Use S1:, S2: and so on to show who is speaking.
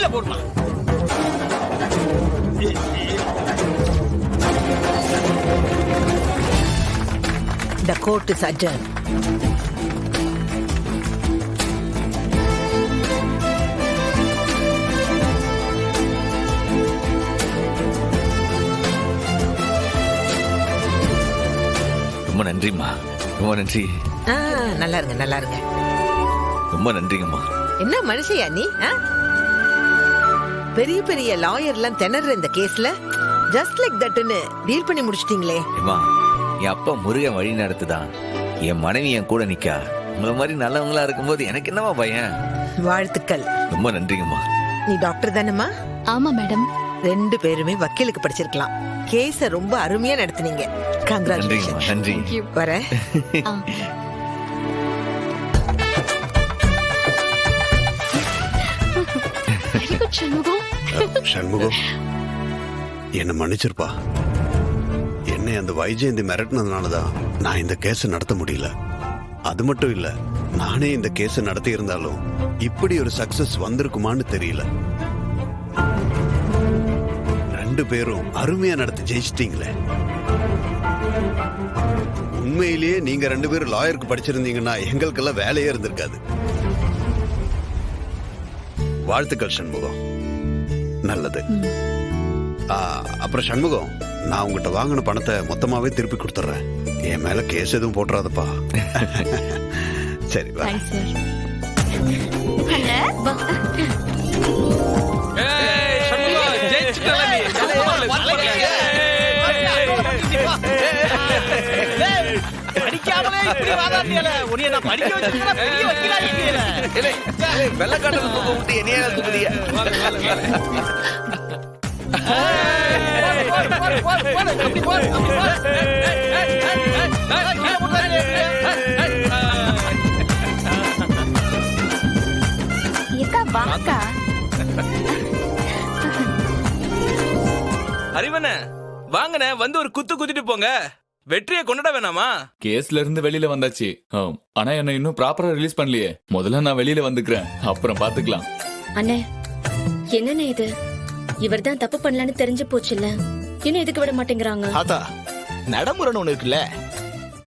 S1: ஜெயில போடுமா.
S2: The court is adjourned.
S3: ரொம்ப நன்றிம்மா, ரொம்ப நன்றி.
S2: நல்லா இருங்க, நல்லா இருங்க.
S3: ரொம்ப நன்றிங்கம்மா.
S2: என்ன மனுஷயா நீ? பெரிய பெரிய லாயர்லாம் திணற இந்த கேஸ்ல ஜஸ்ட் லைக் தட்னு டீல் பண்ணி முடிச்சிட்டீங்களே.
S3: ஏம்மா, என் அப்பா முருகன் வழி நடத்துதான் என் மனைவி என் கூட நிக்கா. உங்களை மாதிரி நல்லவங்களா இருக்கும்போது எனக்கு என்னமா பையன்?
S2: வாழ்த்துக்கள்.
S3: ரொம்ப நன்றிங்கம்மா.
S2: நீ டாக்டர் தானேம்மா?
S4: ஆமா மேடம்.
S2: 2 பேருமே வக்கீலுக்கு படிச்சிருக்கலாம். கேஸ ரொம்ப அருமையா நடத்துனீங்க. கங்க்ராச்சுலேஷன்.
S3: நன்றி.
S2: வர
S5: சண்முகம், என்ன மன்னிச்சிருப்பா. என்னை அந்த வைஜெயந்தி மிரட்டினதுனாலதான் நான் இந்த கேஸ நடத்த முடியல. அது மட்டும் இல்ல, நானே இந்த கேஸ நடத்தி இருந்தாலும் இப்படி ஒரு சக்சஸ் வந்திருக்குமான்னு தெரியல. 2 பேரும் அருமையா நடத்தி ஜெயிச்சிட்டீங்களே. உண்மையிலேயே நீங்க 2 பேரும் லாயருக்கு படிச்சிருந்தீங்கன்னா எங்களுக்கெல்லாம் வேலையே இருந்திருக்காது. வாழ்த்துக்கள் சண்முகம். நல்லது. அப்புறம் சண்முகம், நான் உங்ககிட்ட வாங்கின பணத்தை மொத்தமாவே திருப்பி கொடுத்துறேன். என் மேல கேஸ் எதுவும் போட்டுறாதப்பா. சரி,
S1: அறிவன வாங்கண்ணே, வந்து ஒரு குத்து குத்திட்டு போங்க. வெற்றியை கொண்டாட வேணாமா?
S6: கேஸ்ல இருந்து வெளியில வந்தாச்சு. ஆனா என்ன இன்னும் ப்ராப்பரா ரிலீஸ் பண்ணலையே. முதல்ல நான் வெளியில வந்துக்கிறேன், அப்புறம் பாத்துக்கலாம்.
S4: அண்ணே, என்னண்ணே இது? இவர்தான் தப்பு பண்ணலன்னு தெரிஞ்சு போச்சுல்ல, இன்னும் எதுக்கு விட மாட்டேங்கிறாங்க?
S7: நடைமுறைன்னு ஒண்ணு இருக்குல்ல,